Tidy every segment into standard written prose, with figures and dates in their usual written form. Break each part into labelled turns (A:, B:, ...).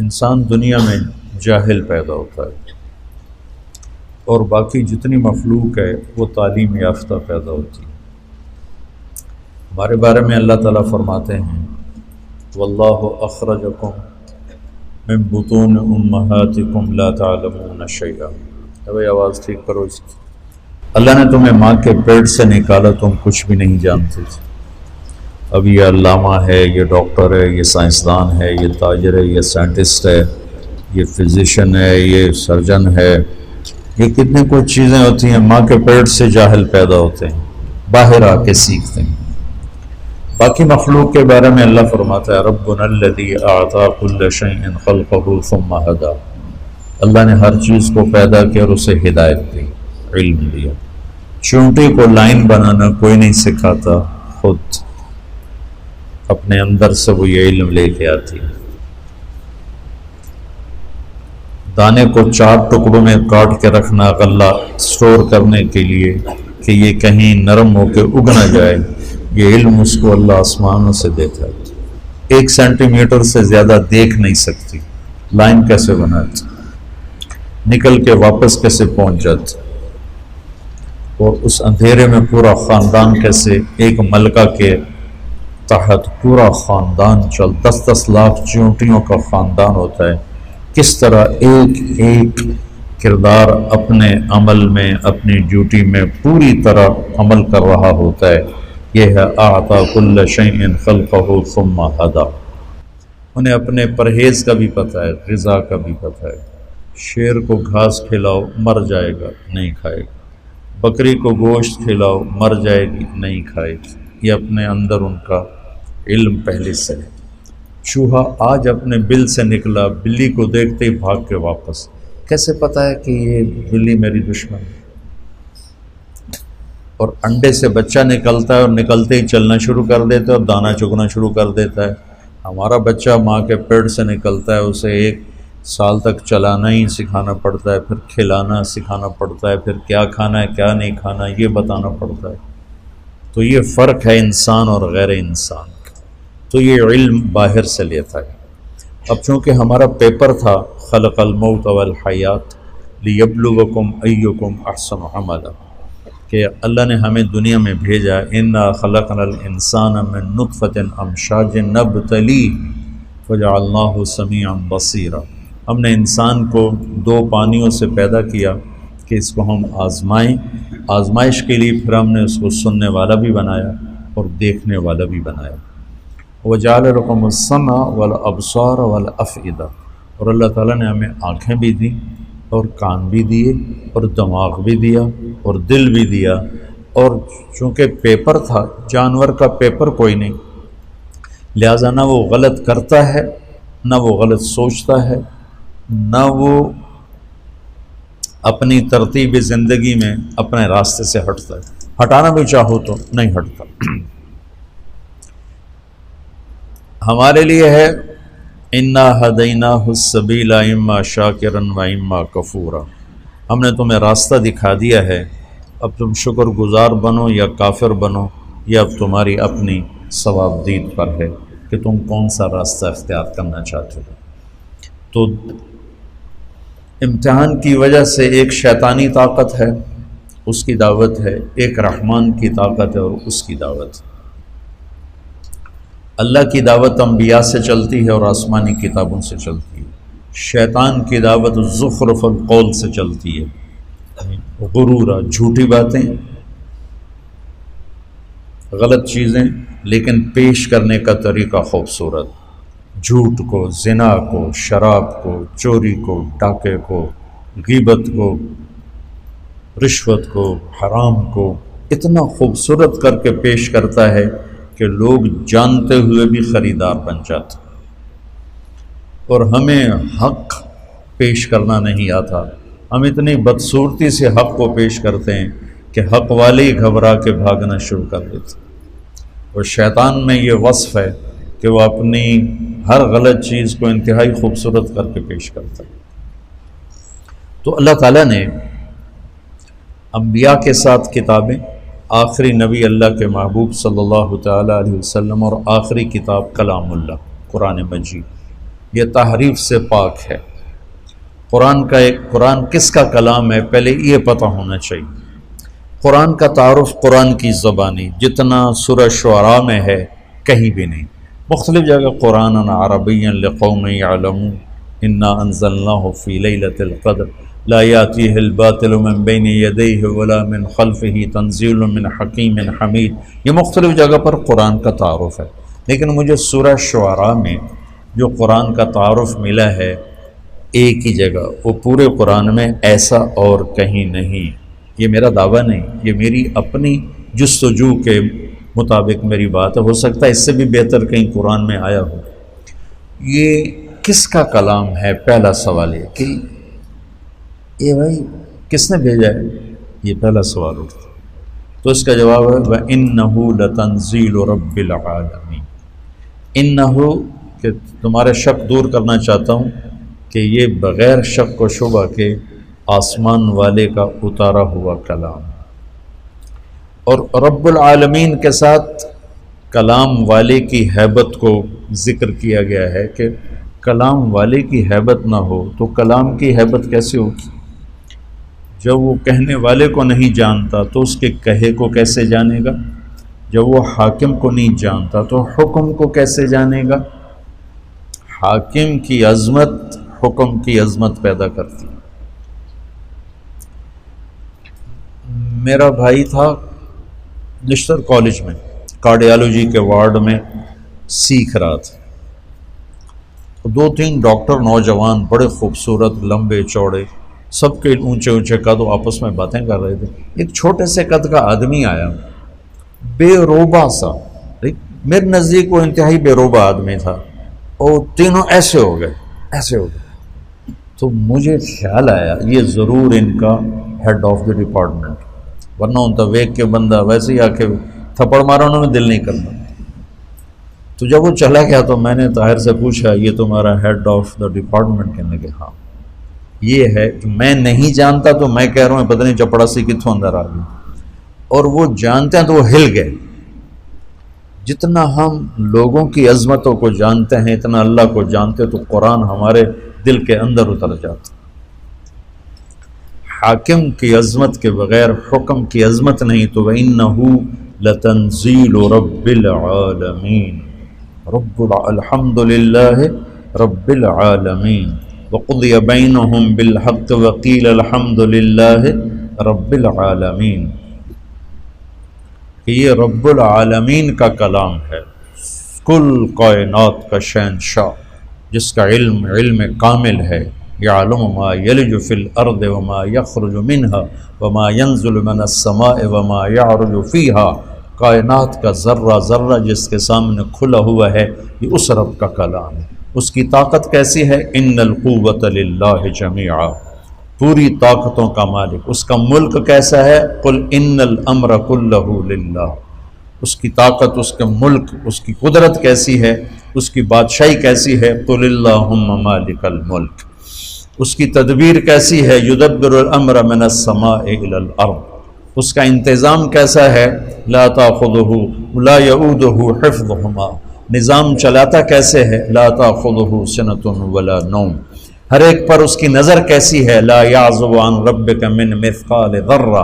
A: انسان دنیا میں جاہل پیدا ہوتا ہے اور باقی جتنی مخلوق ہے وہ تعلیم یافتہ پیدا ہوتی ہے۔ ہمارے بارے میں اللہ تعالیٰ فرماتے ہیں واللہ اخرجکم من بطون امہاتکم لا تعلمون شیئا۔ بھائی آواز ٹھیک کرو اس کی۔ اللہ نے تمہیں ماں کے پیٹ سے نکالا، تم کچھ بھی نہیں جانتے تھے۔ اب یہ علامہ ہے، یہ ڈاکٹر ہے، یہ سائنسدان ہے، یہ تاجر ہے، یہ سائنٹسٹ ہے، یہ فزیشین ہے، یہ سرجن ہے، یہ کتنے کچھ چیزیں ہوتی ہیں۔ ماں کے پیٹ سے جاہل پیدا ہوتے ہیں، باہر آ کے سیکھتے ہیں۔ باقی مخلوق کے بارے میں اللہ فرماتا ہے ربنا الذی اعطی کل شیء خلقہ ثم ہدی۔ اللہ نے ہر چیز کو پیدا کیا اور اسے ہدایت دی، علم دیا۔ چونٹی کو لائن بنانا کوئی نہیں سکھاتا، خود اپنے اندر سے وہ یہ علم لے کے آتی ہے۔ دانے کو 4 ٹکڑوں میں کاٹ کے رکھنا غلہ سٹور کرنے کے لیے کہ یہ کہیں نرم ہو کے اگ نہ جائے، یہ علم اس کو اللہ آسمانوں سے دیتا ہے۔ 1 سینٹی میٹر سے زیادہ دیکھ نہیں سکتی، لائن کیسے بناتی، نکل کے واپس کیسے پہنچ جاتی، اور اس اندھیرے میں پورا خاندان کیسے ایک ملکہ کے تحت پورا خاندان 10 لاکھ چونٹیوں کا خاندان ہوتا ہے، کس طرح ایک ایک کردار اپنے عمل میں، اپنی ڈیوٹی میں پوری طرح عمل کر رہا ہوتا ہے۔ یہ ہے اعطی کل شیء خلقہ ثم ہدی۔ انہیں اپنے پرہیز کا بھی پتہ ہے، غذا کا بھی پتہ ہے۔ شیر کو گھاس کھلاؤ مر جائے گا، نہیں کھائے گا۔ بکری کو گوشت کھلاؤ مر جائے گی، نہیں کھائے گی۔ یہ اپنے اندر ان کا علم پہلے سے ہے۔ چوہا آج اپنے بل سے نکلا، بلی کو دیکھتے ہی بھاگ کے واپس۔ کیسے پتہ ہے کہ یہ بلی میری دشمن ہے؟ اور انڈے سے بچہ نکلتا ہے اور نکلتے ہی چلنا شروع کر دیتا ہے اور دانا چگنا شروع کر دیتا ہے۔ ہمارا بچہ ماں کے پیٹ سے نکلتا ہے، اسے 1 سال تک چلانا ہی سکھانا پڑتا ہے، پھر کھلانا سکھانا پڑتا ہے، پھر کیا کھانا ہے کیا نہیں کھانا یہ بتانا پڑتا ہے۔ تو یہ فرق ہے انسان اور غیر انسان کا۔ تو یہ علم باہر سے لیتا ہے۔ اب چونکہ ہمارا پیپر تھا خلق الموت والحیات لیبلوکم ایکم احسن عملا، کہ اللہ نے ہمیں دنیا میں بھیجا انا خلقنا الانسان من نطفۃ امشاج نبتلیہ فجعلناہ سمیعا بصیرا۔ ہم نے انسان کو 2 پانیوں سے پیدا کیا کہ اس کو ہم آزمائیں، آزمائش کے لیے پھر ہم نے اس کو سننے والا بھی بنایا اور دیکھنے والا بھی بنایا۔ وجعل لکم السمع والابصار والافئدہ، اور اللہ تعالیٰ نے ہمیں آنکھیں بھی دیں اور کان بھی دیے اور دماغ بھی دیا اور دل بھی دیا۔ اور چونکہ پیپر تھا، جانور کا پیپر کوئی نہیں، لہذا نہ وہ غلط کرتا ہے، نہ وہ غلط سوچتا ہے، نہ وہ اپنی ترتیب زندگی میں اپنے راستے سے ہٹتا ہے۔ ہٹانا بھی چاہو تو نہیں ہٹتا۔ ہمارے لیے ہے انا ہدیناہ السبیل اما شاکرا و اما کفورا۔ ہم نے تمہیں راستہ دکھا دیا ہے، اب تم شکر گزار بنو یا کافر بنو، یہ اب تمہاری اپنی ثواب دید پر ہے کہ تم کون سا راستہ اختیار کرنا چاہتے ہو۔ تو امتحان کی وجہ سے ایک شیطانی طاقت ہے، اس کی دعوت ہے، ایک رحمان کی طاقت ہے اور اس کی دعوت ہے۔ اللہ کی دعوت انبیاء سے چلتی ہے اور آسمانی کتابوں سے چلتی ہے۔ شیطان کی دعوت زخرف القول سے چلتی ہے، غرورا، جھوٹی باتیں، غلط چیزیں لیکن پیش کرنے کا طریقہ خوبصورت، جھوٹ کو، زنا کو، شراب کو، چوری کو، ڈاکے کو، غیبت کو، رشوت کو، حرام کو اتنا خوبصورت کر کے پیش کرتا ہے کہ لوگ جانتے ہوئے بھی خریدار بن جاتے۔ اور ہمیں حق پیش کرنا نہیں آتا، ہم اتنی بدصورتی سے حق کو پیش کرتے ہیں کہ حق والے ہی گھبرا کے بھاگنا شروع کر دیتے۔ اور شیطان میں یہ وصف ہے کہ وہ اپنی ہر غلط چیز کو انتہائی خوبصورت کر کے پیش کرتا ہے۔ تو اللہ تعالیٰ نے انبیاء کے ساتھ کتابیں، آخری نبی اللہ کے محبوب صلی اللہ تعالیٰ علیہ وسلم، اور آخری کتاب کلام اللہ قرآن مجید، یہ تحریف سے پاک ہے۔ قرآن کس کا کلام ہے پہلے یہ پتہ ہونا چاہیے۔ قرآن کا تعارف قرآن کی زبانی جتنا سورہ شعراء میں ہے کہیں بھی نہیں۔ مختلف جگہ قرآن عربیا لقوم یعلمون انا انزلناہ فی لیلۃ القدر لا یاتیہ الباطل من بین یدیہ ولا من خلفہ تنزیل من حکیم حمید، یہ مختلف جگہ پر قرآن کا تعارف ہے، لیکن مجھے سورہ شعراء میں جو قرآن کا تعارف ملا ہے ایک ہی جگہ، وہ پورے قرآن میں ایسا اور کہیں نہیں۔ یہ میرا دعویٰ نہیں، یہ میری اپنی جستجو کے مطابق میری بات ہے، ہو سکتا ہے اس سے بھی بہتر کہیں قرآن میں آیا ہو۔ یہ کس کا کلام ہے؟ پہلا سوال یہ کہ یہ بھائی کس نے بھیجا ہے، یہ پہلا سوال اٹھتا، تو اس کا جواب ہے وَإِنَّهُ لَتَنزِيلُ رَبِّ الْعَالَمِينَ۔ انہو کہ تمہارا شک دور کرنا چاہتا ہوں کہ یہ بغیر شک و شبہ کے آسمان والے کا اتارا ہوا کلام، اور رب العالمین کے ساتھ کلام والے کی ہیبت کو ذکر کیا گیا ہے کہ کلام والے کی ہیبت نہ ہو تو کلام کی ہیبت کیسے ہوگی؟ جب وہ کہنے والے کو نہیں جانتا تو اس کے کہے کو کیسے جانے گا؟ جب وہ حاکم کو نہیں جانتا تو حکم کو کیسے جانے گا؟ حاکم کی عظمت حکم کی عظمت پیدا کرتی۔ میرا بھائی تھا نشتر کالج میں کارڈیالوجی کے وارڈ میں سیکھ رہا تھا، دو تین ڈاکٹر نوجوان بڑے خوبصورت لمبے چوڑے سب کے اونچے اونچے قد آپس میں باتیں کر رہے تھے۔ ایک چھوٹے سے قد کا آدمی آیا، بے روبہ سا، میرے نزدیک وہ انتہائی بے روبہ آدمی تھا، اور تینوں ایسے ہو گئے۔ تو مجھے خیال آیا یہ ضرور ان کا ہیڈ آف دی ڈپارٹمنٹ، ورنہ ان کا ویک کے بندہ ویسے ہی آ کے تھپڑ مارا میں دل نہیں کرنا۔ تو جب وہ چلا گیا تو میں نے طاہر سے پوچھا یہ تمہارا ہیڈ آف دا ڈپارٹمنٹ؟ کہنے لگے ہاں۔ یہ ہے کہ میں نہیں جانتا تو میں کہہ رہا ہوں پتہ نہیں چپڑا سی کتوں اندر آ گئی، اور وہ جانتے ہیں تو وہ ہل گئے۔ جتنا ہم لوگوں کی عظمتوں کو جانتے ہیں اتنا اللہ کو جانتے تو قرآن ہمارے دل کے اندر اتر جاتا۔ حاکم کی عظمت کے بغیر حکم کی عظمت نہیں، تو وَإِنَّهُ لَتَنزِيلُ رَبِّ الْعَالَمِينَ الحمد للہ رب العالمین وقضی بینہم بالحق وقیل الحمد للہ رب العالمین، کہ یہ رب العالمین کا کلام ہے، کل کائنات کا شہنشاہ جس کا علم کامل ہے، یعلم ما یلج فی الارض وما یخرج منها وما ینزل من السماء وما یعرج فیہا، کائنات کا ذرہ ذرہ جس کے سامنے کھلا ہوا ہے یہ اس رب کا کلام ہے۔ اس کی طاقت کیسی ہے؟ ان القوۃ للہ جمیعا، پوری طاقتوں کا مالک۔ اس کا ملک کیسا ہے؟ قل ان الامر کلہ للہ، اس کی طاقت، اس کے ملک، اس کی قدرت کیسی ہے، اس کی بادشاہی کیسی ہے؟ قل اللہم مالک الملک۔ اس کی تدبیر کیسی ہے؟ یدبر الامر من السماء الی الارض، اس کا انتظام کیسا ہے؟ لا تاخذہ لا یعودہ حفظہما، نظام چلاتا کیسے ہے؟ لا تاخذہ سنۃ ولا نوم، ہر ایک پر اس کی نظر کیسی ہے؟ لا یعزب عن ربک من مثقال ذرہ،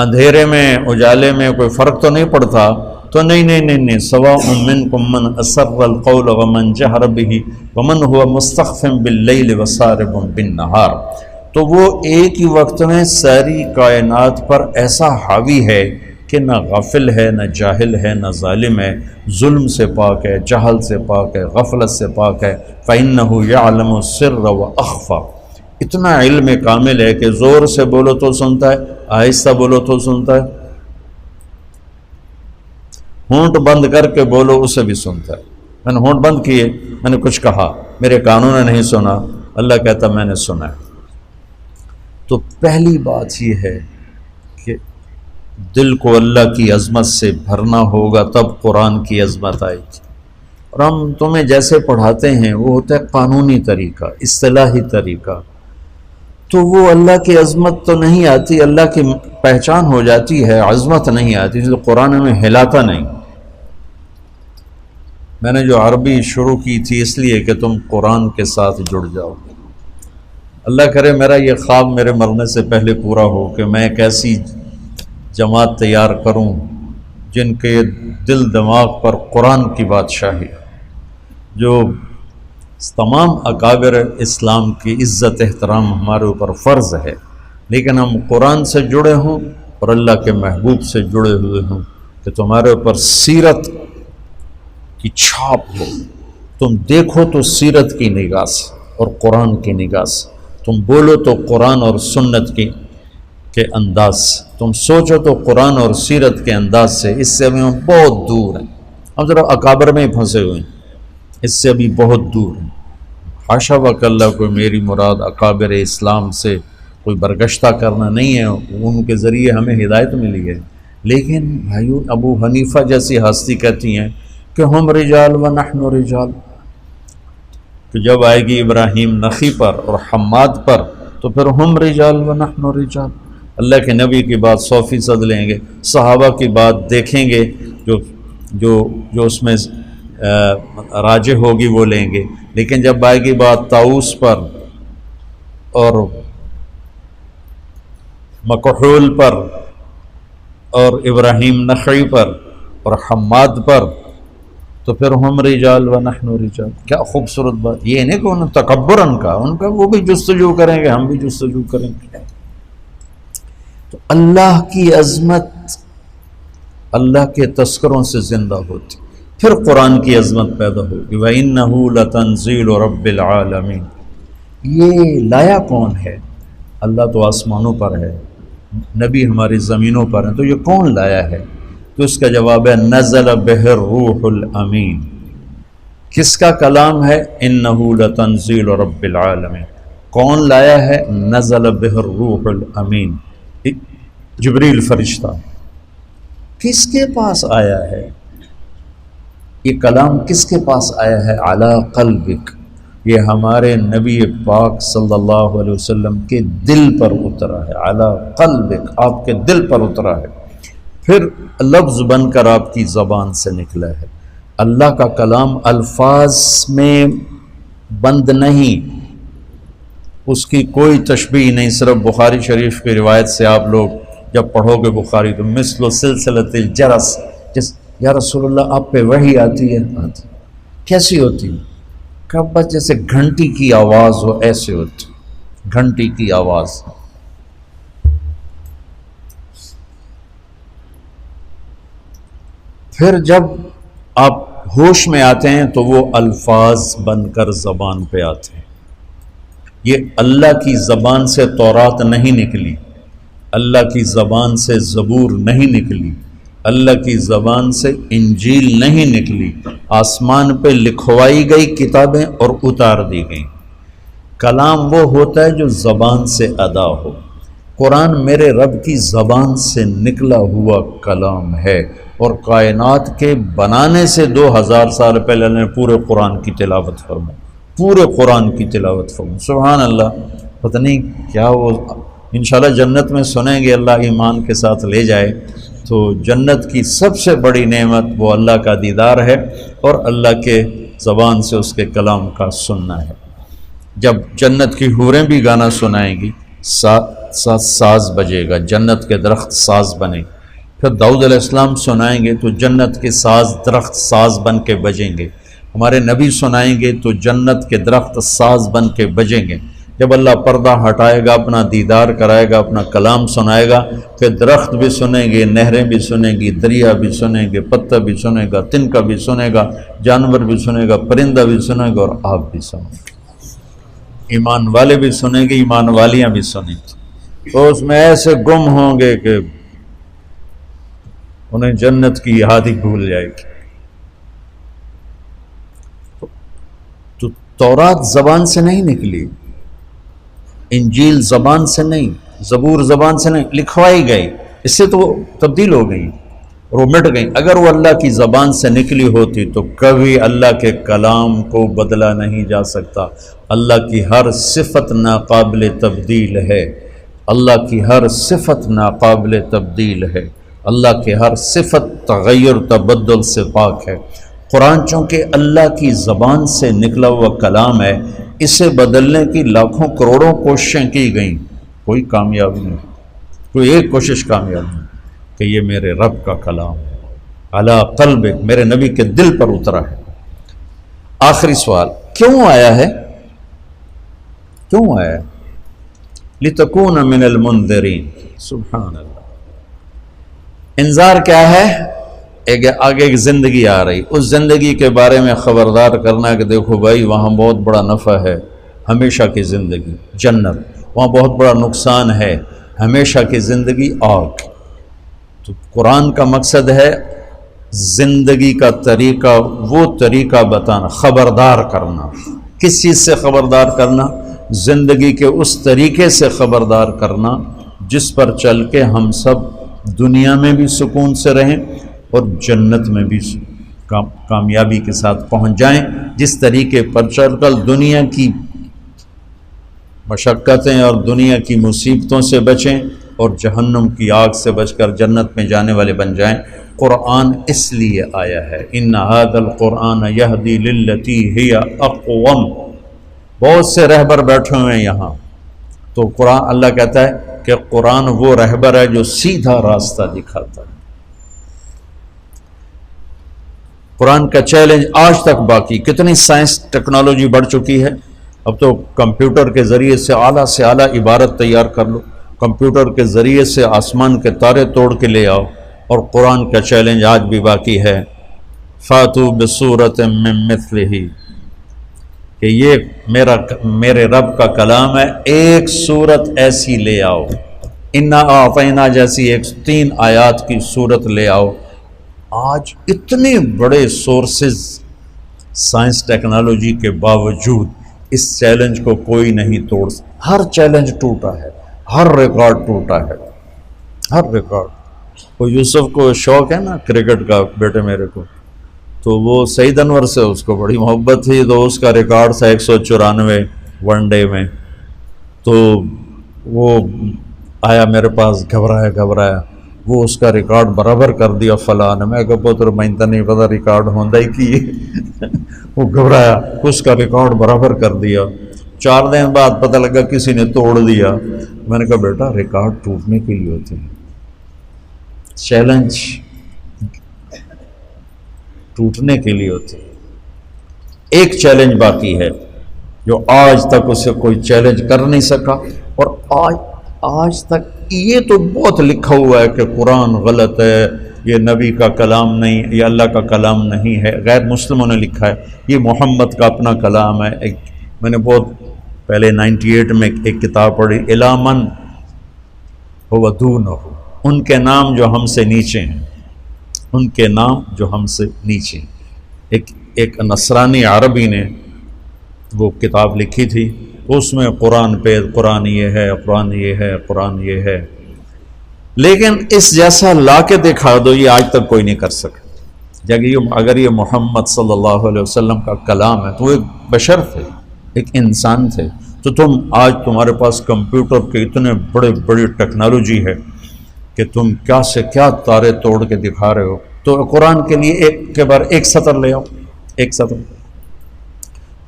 A: اندھیرے میں اجالے میں کوئی فرق تو نہیں پڑتا؟ تو نہیں، سواء منکم من اسر القول ومن جہر بہ ومن هو مستخف باللیل وسارب بالنہار، تو وہ ایک ہی وقت میں ساری کائنات پر ایسا حاوی ہے کہ نہ غافل ہے، نہ جاہل ہے، نہ ظالم ہے، ظلم سے پاک ہے، جہل سے پاک ہے، غفلت سے پاک ہے۔ فَإِنَّهُ يَعْلَمُ السِّرَّ وَأَخْفَى، اتنا علم کامل ہے کہ زور سے بولو تو سنتا ہے، آہستہ بولو تو سنتا ہے، ہونٹ بند کر کے بولو اسے بھی سنتا ہے۔ میں نے ہونٹ بند کیے، میں نے کچھ کہا، میرے کانوں نے نہیں سنا، اللہ کہتا میں نے سنا ہے۔ تو پہلی بات یہ ہے کہ دل کو اللہ کی عظمت سے بھرنا ہوگا، تب قرآن کی عظمت آئے گی۔ اور ہم تمہیں جیسے پڑھاتے ہیں وہ ہوتا ہے قانونی طریقہ، اصطلاحی طریقہ، تو وہ اللہ کی عظمت تو نہیں آتی، اللہ کی پہچان ہو جاتی ہے، عظمت نہیں آتی، جو قرآن میں ہلاتا نہیں۔ میں نے جو عربی شروع کی تھی اس لیے کہ تم قرآن کے ساتھ جڑ جاؤ۔ اللہ کرے میرا یہ خواب میرے مرنے سے پہلے پورا ہو کہ میں ایک ایسی جماعت تیار کروں جن کے دل دماغ پر قرآن کی بادشاہی، جو تمام اکابر اسلام کی عزت احترام ہمارے اوپر فرض ہے، لیکن ہم قرآن سے جڑے ہوں اور اللہ کے محبوب سے جڑے ہوئے ہوں، کہ تمہارے اوپر سیرت کی چھاپ ہو، تم دیکھو تو سیرت کی نگاہ سے اور قرآن کی نگاہ سے، تم بولو تو قرآن اور سنت کے انداز سے، تم سوچو تو قرآن اور سیرت کے انداز سے۔ اس سے ابھی ہم بہت دور ہیں، ہم ذرا اکابر میں ہی پھنسے ہوئے ہیں، اس سے ابھی بہت دور ہیں۔ حاشا وکلا کوئی میری مراد اکابر اسلام سے کوئی برگشتہ کرنا نہیں ہے، ان کے ذریعے ہمیں ہدایت ملی ہے، لیکن بھائیو ابو حنیفہ جیسی ہستی کہتی ہیں کہ ہم رجال و نحن رجال، تو جب آئے گی ابراہیم نخی پر اور حماد پر تو پھر ہم رجال و نحن رجال۔ اللہ کے نبی کی بات 100% لیں گے، صحابہ کی بات دیکھیں گے، جو اس میں راجح ہوگی وہ لیں گے، لیکن جب آئے گی بات طاؤس پر اور مکحول پر اور ابراہیم نخعی پر اور حماد پر تو پھر ہم رجال و نحن رجال۔ کیا خوبصورت بات، یہ نہیں کہ انہوں نے تکبر ان کا وہ بھی جستجو کریں گے، ہم بھی جستجو کریں گے۔ تو اللہ کی عظمت اللہ کے تذکروں سے زندہ ہوتی، پھر قرآن کی عظمت پیدا ہوگی۔ وَإِنَّهُ لَتَنزِيلُ رَبِّ الْعَالَمِينَ۔ یہ لایا کون ہے؟ اللہ تو آسمانوں پر ہے، نبی ہماری زمینوں پر ہیں، تو یہ کون لایا ہے؟ تو اس کا جواب ہے نزل بہ الروح الامین۔ کس کا کلام ہے؟ انہ لتنزیل رب العالمین۔ کون لایا ہے؟ نزل بہ الروح الامین، جبریل فرشتہ۔ کس کے پاس آیا ہے یہ کلام؟ کس کے پاس آیا ہے؟ علی قلبک، یہ ہمارے نبی پاک صلی اللہ علیہ وسلم کے دل پر اترا ہے۔ علی قلبک، آپ کے دل پر اترا ہے، پھر لفظ بن کر آپ کی زبان سے نکلا ہے۔ اللہ کا کلام الفاظ میں بند نہیں، اس کی کوئی تشبیہ نہیں۔ صرف بخاری شریف کی روایت سے آپ لوگ جب پڑھو گے بخاری تو مثل سلسلۃ الجرس، یا رسول اللہ آپ پہ وحی آتی ہے؟ آتی۔ کیسی ہوتی؟ کہ بس جیسے گھنٹی کی آواز ہو، ایسے ہوتی، گھنٹی کی آواز۔ پھر جب آپ ہوش میں آتے ہیں تو وہ الفاظ بن کر زبان پہ آتے ہیں۔ یہ اللہ کی زبان سے تورات نہیں نکلی، اللہ کی زبان سے زبور نہیں نکلی، اللہ کی زبان سے انجیل نہیں نکلی، آسمان پہ لکھوائی گئی کتابیں اور اتار دی گئیں۔ کلام وہ ہوتا ہے جو زبان سے ادا ہو۔ قرآن میرے رب کی زبان سے نکلا ہوا کلام ہے، اور کائنات کے بنانے سے 2000 سال پہلے نے پورے قرآن کی تلاوت فرمائی، پورے قرآن کی تلاوت فرمائی۔ سبحان اللہ، پتہ نہیں کیا وہ انشاءاللہ جنت میں سنیں گے، اللہ ایمان کے ساتھ لے جائے تو جنت کی سب سے بڑی نعمت وہ اللہ کا دیدار ہے اور اللہ کے زبان سے اس کے کلام کا سننا ہے۔ جب جنت کی حوریں بھی گانا سنائیں گی، ساز بجے گا، جنت کے درخت ساز بنے۔ پھر داؤد علیہ السلام سنائیں گے تو جنت کے ساز درخت ساز بن کے بجیں گے۔ ہمارے نبی سنائیں گے تو جنت کے درخت ساز بن کے بجیں گے۔ جب اللہ پردہ ہٹائے گا، اپنا دیدار کرائے گا، اپنا کلام سنائے گا، پھر درخت بھی سنیں گے، نہریں بھی سنیں گی، دریا بھی سنیں گے، پتہ بھی سنے گا، تنکا بھی سنے گا، جانور بھی سنے گا، پرندہ بھی سنے گا، اور آپ بھی سنیں گے۔ ایمان والے بھی سنیں گے، ایمان والیاں بھی سنیں گے، تو اس میں ایسے گم ہوں گے کہ انہیں جنت کی یاد ہی بھول جائے گی۔ تو تورات زبان سے نہیں نکلی، انجیل زبان سے نہیں، زبور زبان سے نہیں، لکھوائی گئی، اس سے تو وہ تبدیل ہو گئی اور وہ مٹ گئی۔ اگر وہ اللہ کی زبان سے نکلی ہوتی تو کبھی اللہ کے کلام کو بدلا نہیں جا سکتا۔ اللہ کی ہر صفت ناقابل تبدیل ہے، اللہ کی ہر صفت ناقابل تبدیل ہے، اللہ کی ہر صفت تغیر تبدل سے پاک ہے۔ قرآن چونکہ اللہ کی زبان سے نکلا ہوا کلام ہے، اسے بدلنے کی لاکھوں کروڑوں کوششیں کی گئیں، کوئی کامیاب نہیں، کوئی ایک کوشش کامیاب نہیں کہ یہ میرے رب کا کلام ہے، علی قلبک، میرے نبی کے دل پر اترا ہے۔ آخری سوال، کیوں آیا ہے؟ کیوں آیا ہے؟ لِتَكُونَ مِنَ الْمُنذِرِينَ، سبحان اللہ۔ انذار کیا ہے؟ آگے ایک زندگی آ رہی، اس زندگی کے بارے میں خبردار کرنا کہ دیکھو بھائی وہاں بہت بڑا نفع ہے، ہمیشہ کی زندگی جنت، وہاں بہت بڑا نقصان ہے، ہمیشہ کی زندگی آگ۔ تو قرآن کا مقصد ہے زندگی کا طریقہ، وہ طریقہ بتانا، خبردار کرنا۔ کس چیز سے خبردار کرنا؟ زندگی کے اس طریقے سے خبردار کرنا جس پر چل کے ہم سب دنیا میں بھی سکون سے رہیں اور جنت میں بھی کامیابی کے ساتھ پہنچ جائیں، جس طریقے پر چل کر دنیا کی مشقتیں اور دنیا کی مصیبتوں سے بچیں اور جہنم کی آگ سے بچ کر جنت میں جانے والے بن جائیں۔ قرآن اس لیے آیا ہے، ان ھذا القرآن یہدی للتی ہی اقوم۔ بہت سے رہبر بیٹھے ہوئے ہیں یہاں، تو قرآن، اللہ کہتا ہے کہ قرآن وہ رہبر ہے جو سیدھا راستہ دکھاتا ہے۔ قرآن کا چیلنج آج تک باقی، کتنی سائنس ٹیکنالوجی بڑھ چکی ہے، اب تو کمپیوٹر کے ذریعے سے اعلیٰ عبارت تیار کر لو، کمپیوٹر کے ذریعے سے آسمان کے تارے توڑ کے لے آؤ، اور قرآن کا چیلنج آج بھی باقی ہے، فاتو بصورت من مثلہ، کہ یہ میرے رب کا کلام ہے، ایک صورت ایسی لے آؤ، انا اعطینا جیسی 3 آیات کی صورت لے آؤ۔ آج اتنے بڑے سورسز سائنس ٹیکنالوجی کے باوجود اس چیلنج کو کوئی نہیں توڑ سکتا۔ ہر چیلنج ٹوٹا ہے، ہر ریکارڈ ٹوٹا ہے، ہر ریکارڈ۔ وہ یوسف کو شوق ہے نا کرکٹ کا، بیٹے میرے کو، تو وہ سعید انور سے اس کو بڑی محبت تھی، تو اس کا ریکارڈ تھا 194 ون ڈے میں، تو وہ آیا میرے پاس گھبرایا، وہ اس کا ریکارڈ برابر کر دیا فلاں نے۔ میں کہا پتر میں تو نہیں پتا ریکارڈ ہوندہ ہی کی وہ گھبرایا، اس کا ریکارڈ برابر کر دیا۔ 4 دن بعد پتہ لگا کسی نے توڑ دیا۔ میں نے کہا بیٹا ریکارڈ ٹوٹنے کے لیے ہوتے ہیں، چیلنج ٹوٹنے کے لیے ہوتے ہیں۔ ایک چیلنج باقی ہے جو آج تک اسے کوئی چیلنج کر نہیں سکا، اور آج تک یہ تو بہت لکھا ہوا ہے کہ قرآن غلط ہے، یہ نبی کا کلام نہیں، یہ اللہ کا کلام نہیں ہے، غیر مسلموں نے لکھا ہے، یہ محمد کا اپنا کلام ہے۔ میں نے بہت پہلے 98 میں ایک کتاب پڑھی، الی من هو دونہ، ان کے نام جو ہم سے نیچے ہیں، ان کے نام جو ہم سے نیچے ہیں۔ ایک نصرانی عربی نے وہ کتاب لکھی تھی، اس میں قرآن پہ قرآن یہ ہے، قرآن یہ ہے، قرآن یہ ہے، لیکن اس جیسا لا کے دکھا دو یہ آج تک کوئی نہیں کر سکا۔ اگر یہ محمد صلی اللہ علیہ وسلم کا کلام ہے تو وہ ایک بشر تھے، ایک انسان تھے، تو تمہارے پاس کمپیوٹر کے اتنے بڑی ٹیکنالوجی ہے کہ تم کیا سے کیا تارے توڑ کے دکھا رہے ہو، تو قرآن کے لیے ایک کے بار ایک سطر لے آؤ، ایک سطر۔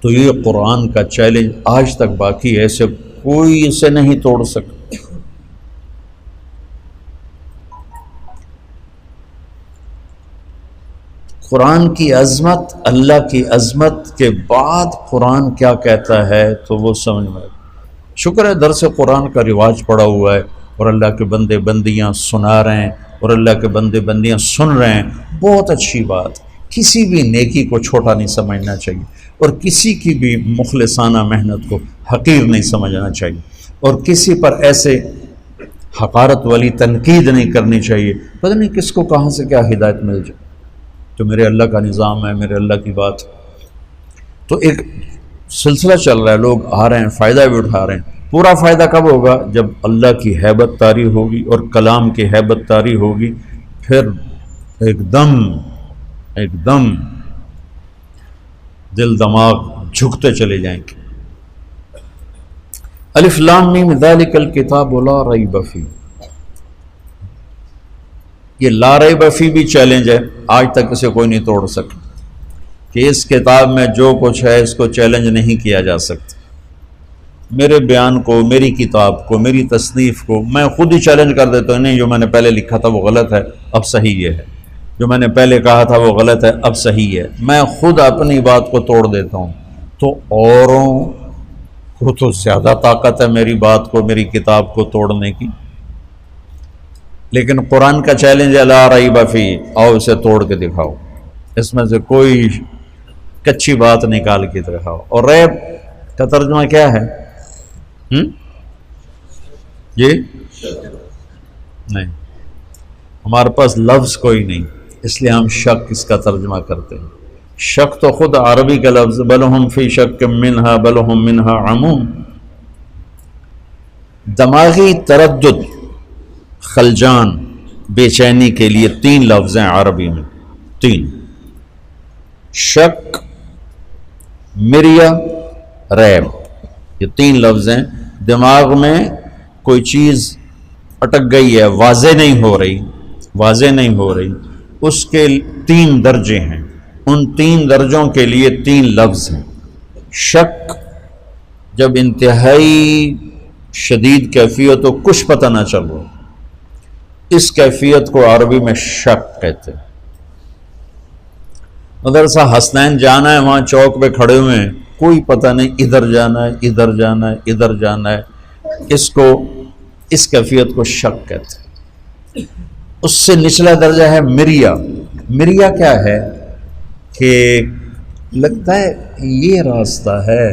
A: تو یہ قرآن کا چیلنج آج تک باقی ہے، اسے کوئی اسے نہیں توڑ سکتا۔ قرآن کی عظمت، اللہ کی عظمت کے بعد قرآن کیا کہتا ہے تو وہ سمجھ میں۔ شکر ہے درس قرآن کا رواج پڑا ہوا ہے، اور اللہ کے بندے بندیاں سنا رہے ہیں، اور اللہ کے بندے بندیاں سن رہے ہیں، بہت اچھی بات۔ کسی بھی نیکی کو چھوٹا نہیں سمجھنا چاہیے، اور کسی کی بھی مخلصانہ محنت کو حقیر نہیں سمجھنا چاہیے، اور کسی پر ایسے حقارت والی تنقید نہیں کرنی چاہیے، پتہ نہیں کس کو کہاں سے کیا ہدایت مل جائے۔ تو میرے اللہ کا نظام ہے، میرے اللہ کی بات۔ تو ایک سلسلہ چل رہا ہے، لوگ آ رہے ہیں، فائدہ بھی اٹھا رہے ہیں۔ پورا فائدہ کب ہوگا؟ جب اللہ کی ہیبت طاری ہوگی اور کلام کی ہیبت طاری ہوگی، پھر ایک دم دل دماغ جھکتے چلے جائیں گے۔ الف لام میم ذالک الکتاب لا ریب فیہ، یہ لا ریب فیہ بھی چیلنج ہے، آج تک اسے کوئی نہیں توڑ سکا۔ کہ اس کتاب میں جو کچھ ہے اس کو چیلنج نہیں کیا جا سکتا، میرے بیان کو، میری کتاب کو، میری تصنیف کو میں خود ہی چیلنج کر دیتا ہوں، نہیں جو میں نے پہلے لکھا تھا وہ غلط ہے، اب صحیح یہ ہے، جو میں نے پہلے کہا تھا وہ غلط ہے، اب صحیح ہے، میں خود اپنی بات کو توڑ دیتا ہوں۔ تو اوروں کو تو زیادہ طاقت ہے میری بات کو، میری کتاب کو توڑنے کی، لیکن قرآن کا چیلنج ہے لا ریب فی، آؤ اسے توڑ کے دکھاؤ، اس میں سے کوئی کچی بات نکال کے دکھاؤ۔ اور ریب کا ترجمہ کیا ہے؟ یہ نہیں، ہمارے پاس لفظ کوئی نہیں، اس لیے ہم شک اس کا ترجمہ کرتے ہیں۔ شک تو خود عربی کا لفظ، بل ہم فی شک منہا بل ہم منہا عمون۔ دماغی تردد، خلجان، بے چینی کے لیے 3 لفظ ہیں عربی میں، 3: شک، مریا، ریب، یہ 3 لفظ ہیں۔ دماغ میں کوئی چیز اٹک گئی ہے، واضح نہیں ہو رہی، اس کے 3 درجے ہیں، ان 3 درجوں کے لیے 3 لفظ ہیں۔ شک جب انتہائی شدید کیفیت ہو، کچھ پتہ نہ چلو، اس کیفیت کو عربی میں شک کہتے ہیں۔ مدرسہ حسنین جانا ہے، وہاں چوک پہ کھڑے ہوئے ہیں، کوئی پتہ نہیں، ادھر جانا ہے، ادھر جانا ہے، ادھر جانا ہے، اس کیفیت کو شک کہتے ہیں۔ اس سے نچلا درجہ ہے مریا۔ مریا کیا ہے کہ لگتا ہے یہ راستہ ہے،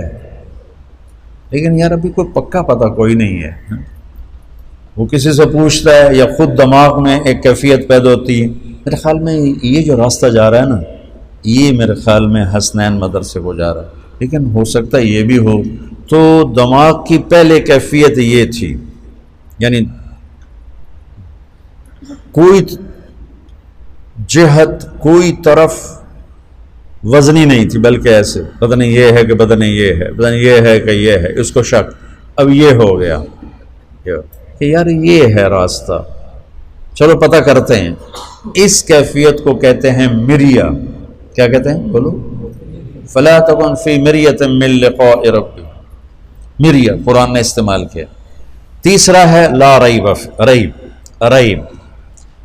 A: لیکن یار ابھی کوئی پکا پتہ کوئی نہیں ہے، وہ کسی سے پوچھتا ہے یا خود دماغ میں ایک کیفیت پیدا ہوتی ہے، میرے خیال میں یہ جو راستہ جا رہا ہے نا، یہ میرے خیال میں حسنین مدرسے کو جا رہا ہے، لیکن ہو سکتا ہے یہ بھی ہو۔ تو دماغ کی پہلے کیفیت یہ تھی، یعنی کوئی جہت، کوئی طرف وزنی نہیں تھی، بلکہ ایسے پتہ نہیں یہ ہے کہ پتہ نہیں یہ ہے، پتہ نہیں یہ ہے کہ یہ ہے، اس کو شک۔ اب یہ ہو گیا کہ یار یہ ہے راستہ، چلو پتہ کرتے ہیں۔ اس کیفیت کو کہتے ہیں مریا۔ کیا کہتے ہیں؟ بولو۔ فلا تکن فی مریۃ من لقاء ربک، مریا قرآن نے استعمال کیا۔ تیسرا ہے لا ریب،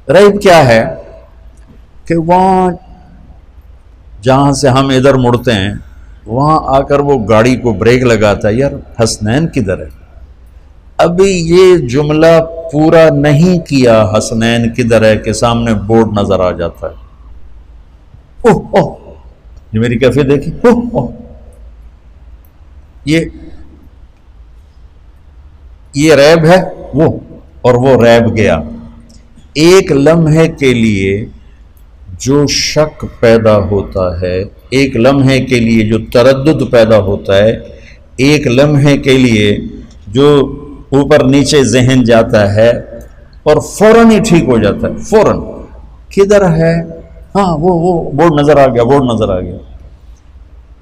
A: ریب کیا ہے کہ وہاں جہاں سے ہم ادھر مڑتے ہیں، وہاں آ کر وہ گاڑی کو بریک لگاتا ہے، یار حسنین کدھر ہے؟ ابھی یہ جملہ پورا نہیں کیا، حسنین کدھر ہے، کہ سامنے بورڈ نظر آ جاتا ہے، اوہ اوہ، یہ میری کیفیت دیکھی، اوہ اوہ، یہ ریب ہے وہ، اور وہ ریب گیا۔ ایک لمحے کے لیے جو شک پیدا ہوتا ہے، ایک لمحے کے لیے جو تردد پیدا ہوتا ہے، ایک لمحے کے لیے جو اوپر نیچے ذہن جاتا ہے اور فوراً ہی ٹھیک ہو جاتا ہے، فوراً کدھر ہے، ہاں وہ بورڈ نظر آ گیا۔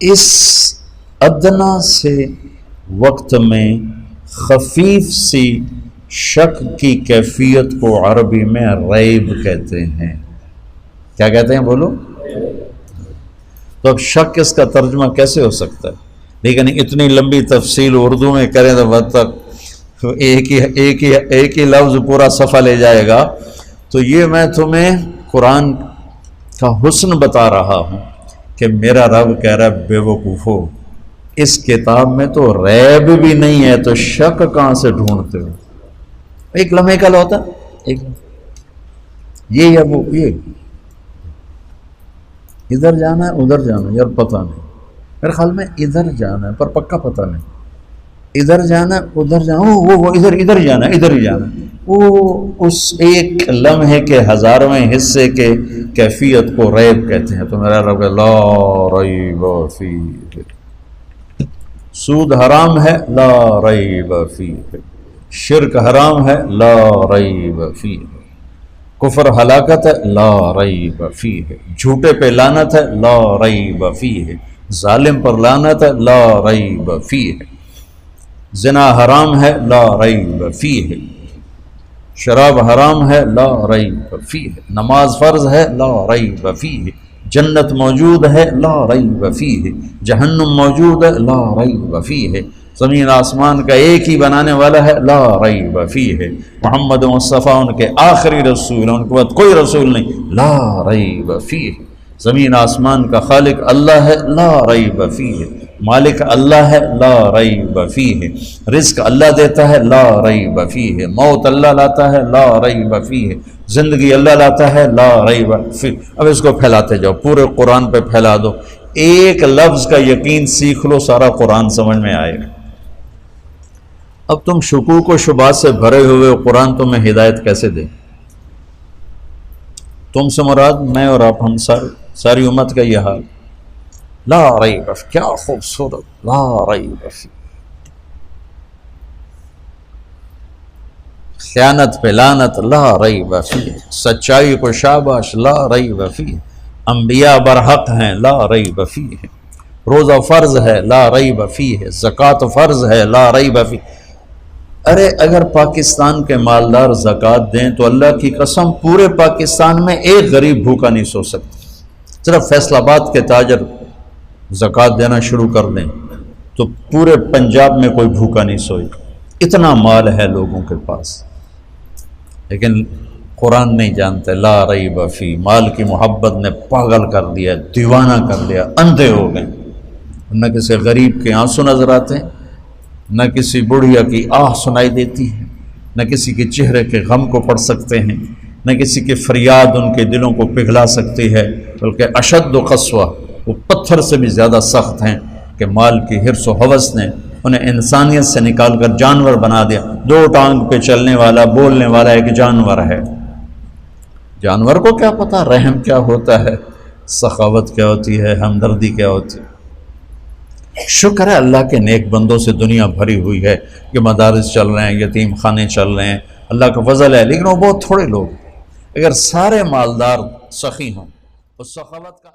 A: اس ادنا سے وقت میں خفیف سی شک کی کیفیت کو عربی میں ریب کہتے ہیں۔ کیا کہتے ہیں بولو؟ تو اب شک اس کا ترجمہ کیسے ہو سکتا ہے؟ لیکن اتنی لمبی تفصیل اردو میں کریں تو بہت تک ایک ہی لفظ پورا صفحہ لے جائے گا۔ تو یہ میں تمہیں قرآن کا حسن بتا رہا ہوں کہ میرا رب کہہ رہا ہے بے وقوفو، اس کتاب میں تو ریب بھی نہیں ہے، تو شک کہاں سے ڈھونڈتے ہو؟ ایک لمحے کا ہوتا ایک یہ یا وہ، یہ ادھر جانا ہے ادھر جانا ہے، یار پتہ نہیں، میرے خیال میں ادھر جانا ہے پر پکا پتہ نہیں، ادھر جانا ہے ادھر جانا، وہ ادھر ہی جانا ہے، وہ اس ایک لمحے کے ہزارویں حصے کے کیفیت کو ریب کہتے ہیں۔ تو میرا رب لا ریب فیہ، سود حرام ہے لا ریب فیہ، شرک حرام ہے لا ریب فیہ، کفر ہلاکت ہے لا ریب فیہ، جھوٹے پہ لعنت ہے لا ریب فیہ، ظالم پر لعنت ہے لا ریب فیہ، زنا حرام ہے لا ریب فیہ، شراب حرام ہے لا ریب فیہ، نماز فرض ہے لا ریب فیہ، جنت موجود ہے لا ریب فیہ، جہنم موجود ہے لا ریب فیہ، زمین آسمان کا ایک ہی بنانے والا ہے لا ریب فیہ، محمد مصطفیٰ ان کے آخری رسول ہیں، ان کے بعد کوئی رسول نہیں، لا ریب فیہ، زمین آسمان کا خالق اللہ ہے لا ریب فیہ، مالک اللہ ہے لا ریب فیہ، رزق اللہ دیتا ہے لا ریب فیہ، موت اللہ لاتا ہے لا ریب فیہ، زندگی اللہ لاتا ہے لا ریب فیہ۔ اب اس کو پھیلاتے جاؤ، پورے قرآن پہ پھیلا دو، ایک لفظ کا یقین سیکھ لو، سارا قرآن سمجھ میں آئے گا۔ اب تم شکوک و شبہات سے بھرے ہوئے قرآن تمہیں ہدایت کیسے دے؟ تم سے مراد میں اور آپ، ہم ساری امت کا یہ حال، لا ریب، کیا خوبصورت، لا ریب فیہ، خیانت پہ لعنت لا ریب فیہ، سچائی کو شاباش لا ریب فیہ، انبیاء برحق ہیں لا ریب فیہ، روزہ فرض ہے لا ریب فیہ، زکوٰۃ فرض ہے لا ریب فیہ۔ ارے اگر پاکستان کے مالدار زکوٰۃ دیں تو اللہ کی قسم پورے پاکستان میں ایک غریب بھوکا نہیں سو سکتا، صرف فیصل آباد کے تاجر زکوٰۃ دینا شروع کر دیں تو پورے پنجاب میں کوئی بھوکا نہیں سوئے، اتنا مال ہے لوگوں کے پاس۔ لیکن قرآن نہیں جانتے لا ریب فیہ، مال کی محبت نے پاگل کر دیا، دیوانہ کر دیا، اندھے ہو گئے، نہ کسی غریب کے آنسو نظر آتے ہیں، نہ کسی بڑھیا کی آہ سنائی دیتی ہے، نہ کسی کے چہرے کے غم کو پڑھ سکتے ہیں، نہ کسی کی فریاد ان کے دلوں کو پگھلا سکتی ہے، بلکہ اشد و قسوہ، وہ پتھر سے بھی زیادہ سخت ہیں کہ مال کی حرص و ہوس نے انہیں انسانیت سے نکال کر جانور بنا دیا۔ دو ٹانگ پہ چلنے والا، بولنے والا ایک جانور ہے۔ جانور کو کیا پتا رحم کیا ہوتا ہے، سخاوت کیا ہوتی ہے، ہمدردی کیا ہوتی ہے۔ شکر ہے اللہ کے نیک بندوں سے دنیا بھری ہوئی ہے، کہ مدارس چل رہے ہیں، یتیم خانے چل رہے ہیں، اللہ کا فضل ہے، لیکن وہ بہت تھوڑے لوگ۔ اگر سارے مالدار سخی ہوں، اس سخاوت کا